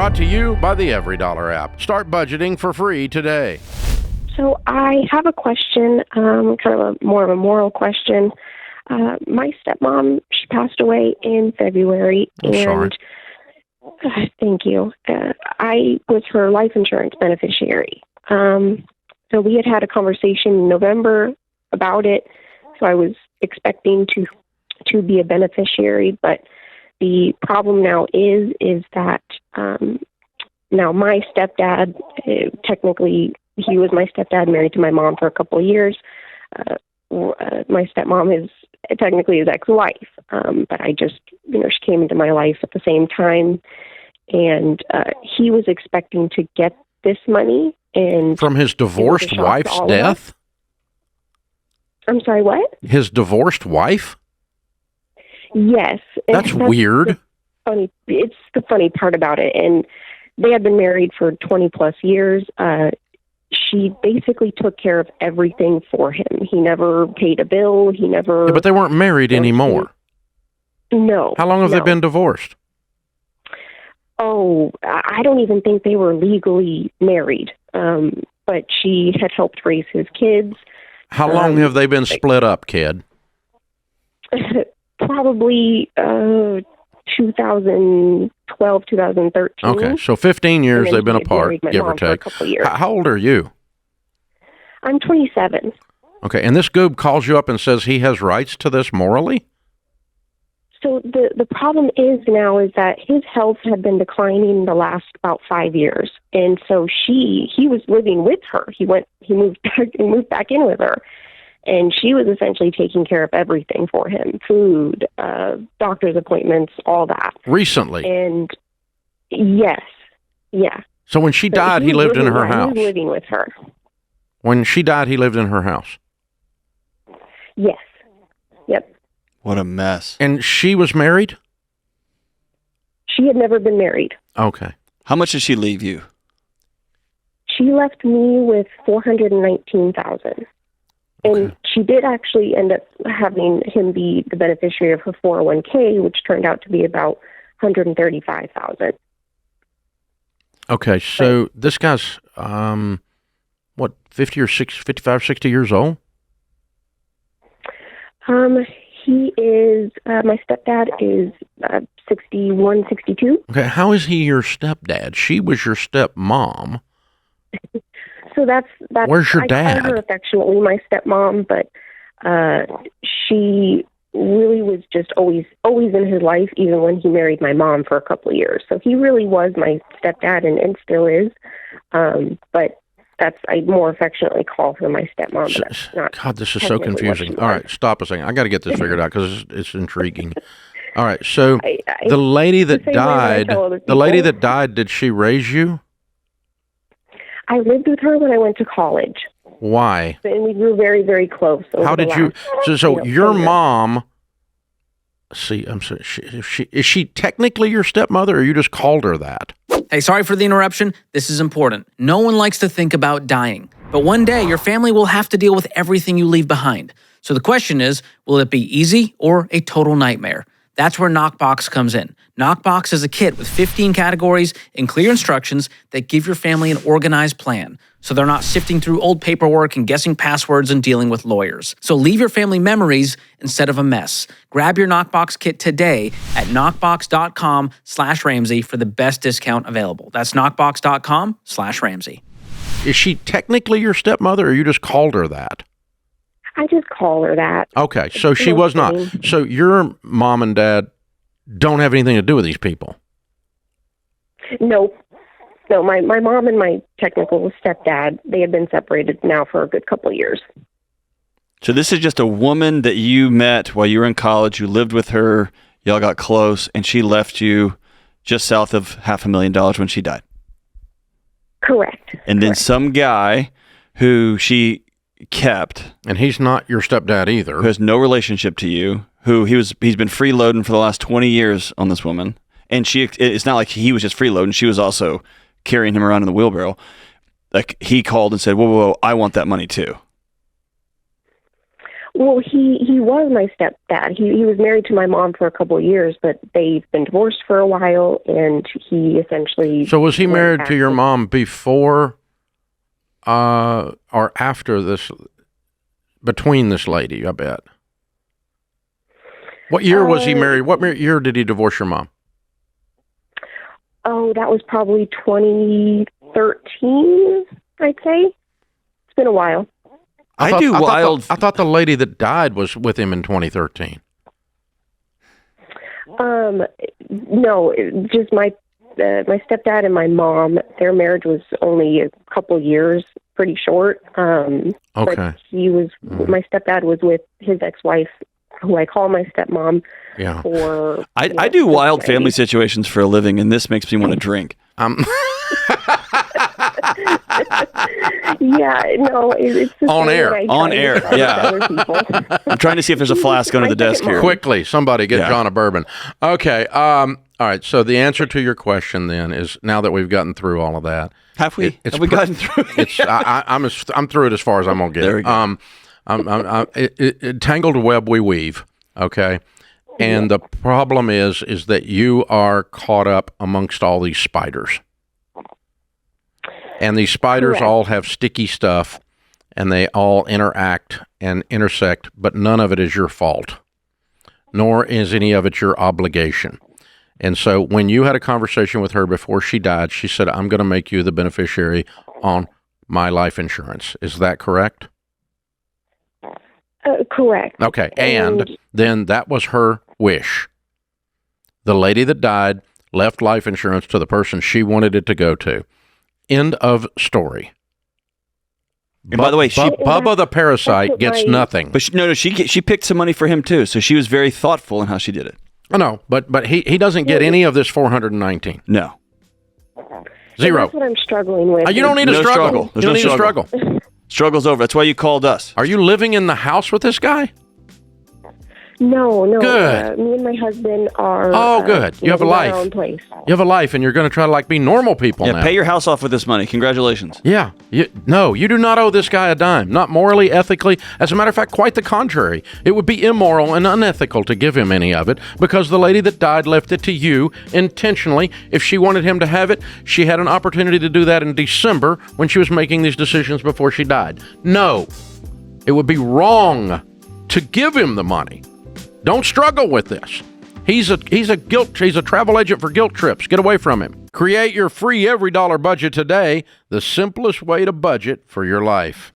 Brought to you by the Every Dollar app. Start budgeting for free today. So I have a question, kind of more of a moral question. My stepmom, she passed away in February. I'm sorry. Thank you. I was her life insurance beneficiary. So we had a conversation in November about it. So I was expecting to be a beneficiary, but the problem now is that now my stepdad, technically he was my stepdad, married to my mom for a couple of years. My stepmom is technically his ex-wife, but I just, she came into my life at the same time, and he was expecting to get this money. And from his divorced wife's death? I'm sorry, what? His divorced wife? Yes. That's weird. It's the funny part about it. And they had been married for 20 plus years. She basically took care of everything for him. He never paid a bill. He never... Yeah, but they weren't married anymore. No. How long have they been divorced? Oh, I don't even think they were legally married. But she had helped raise his kids. How long have they been split up, kid? Probably 2012, 2013. Okay, so 15 years they've been apart, give or take. How old are you? I'm 27. Okay, and this goob calls you up and says he has rights to this morally? So the problem is that his health had been declining the last about 5 years, and so he was living with her. He moved back in with her, and she was essentially taking care of everything for him: food, doctor's appointments, all that. Recently? And yes, yeah. So when she died, he lived in her house. He was living with her. When she died, he lived in her house. Yes. Yep. What a mess. And she was married? She had never been married. Okay. How much did she leave you? She left me with $419,000. And she did actually end up having him be the beneficiary of her 401k, which turned out to be about $135,000. Okay, so this guy's, 55, 60 years old? He is, my stepdad is 61, 62. Okay, how is he your stepdad? She was your stepmom. So that's Where's your dad? I call her affectionately my stepmom, but she really was just always in his life, even when he married my mom for a couple of years. So he really was my stepdad and still is. But I more affectionately call her my stepmom. But that's not God, this is so confusing. All right, stop a second. I got to get this figured out because it's intriguing. All right, so the lady that died, did she raise you? I lived with her when I went to college. Why? And we grew very, very close. How did you? So your mom. See, I'm sorry. Is she technically your stepmother, or you just called her that? Hey, sorry for the interruption. This is important. No one likes to think about dying, but one day your family will have to deal with everything you leave behind. So the question is, will it be easy or a total nightmare? That's where Knockbox comes in. Knockbox is a kit with 15 categories and clear instructions that give your family an organized plan, so they're not sifting through old paperwork and guessing passwords and dealing with lawyers. So leave your family memories instead of a mess. Grab your Knockbox kit today at knockbox.com/Ramsey for the best discount available. That's knockbox.com/Ramsey. Is she technically your stepmother, or you just called her that? I just call her that. Okay, so she was not. So your mom and dad don't have anything to do with these people? No, my mom and my technical stepdad, they had been separated now for a good couple of years. So this is just a woman that you met while you were in college. You lived with her. Y'all got close, and she left you just south of $500,000 when she died. Correct. And then some guy who she kept, and he's not your stepdad either, who has no relationship to you, he's been freeloading for the last 20 years on this woman, and it's not like he was just freeloading, she was also carrying him around in the wheelbarrow. Like, he called and said, whoa, I want that money too. Well, he was my stepdad. He was married to my mom for a couple of years, but they've been divorced for a while, and he essentially... So was he married to your mom before or after this, between this lady, I bet? What year was he married? What year did he divorce your mom? Oh, that was probably 2013, I'd say. It's been a while. I thought the lady that died was with him in 2013. No, just my stepdad and my mom. Their marriage was only a couple years, pretty short. Okay. But my stepdad was with his ex-wife, who I call my stepmom. Yeah. I do wild family situations for a living, and this makes me want to drink. Yeah, no, it's the on air. Yeah. I'm trying to see if there's a flask under the desk here. Quickly, somebody get John a bourbon. Okay. All right. So the answer to your question then is, now that we've gotten through all of that, have we gotten through? I'm through it as far as I'm gonna get. There we go. Tangled web we weave. Okay. And the problem is that you are caught up amongst all these spiders. And these spiders all have sticky stuff, and they all interact and intersect, but none of it is your fault, nor is any of it your obligation. And so when you had a conversation with her before she died, she said, I'm going to make you the beneficiary on my life insurance. Is that correct? Correct. Okay. And then that was her wish. The lady that died left life insurance to the person she wanted it to go to. End of story. And by the way, Bubba the parasite gets nothing. But she picked some money for him too, so she was very thoughtful in how she did it. I know, but he doesn't get any of this 419. No. Zero. That's what I'm struggling with. You don't need to struggle. You don't need to struggle. Struggle's over. That's why you called us. Are you living in the house with this guy? No. Good. Me and my husband are... Oh, good. You have a life. Our own place. You have a life, and you're going to try to be normal people now. Yeah, pay your house off with this money. Congratulations. Yeah. No, you do not owe this guy a dime. Not morally, ethically. As a matter of fact, quite the contrary. It would be immoral and unethical to give him any of it, because the lady that died left it to you intentionally. If she wanted him to have it, she had an opportunity to do that in December when she was making these decisions before she died. No. It would be wrong to give him the money. Don't struggle with this. He's a travel agent for guilt trips. Get away from him. Create your free every dollar budget today, the simplest way to budget for your life.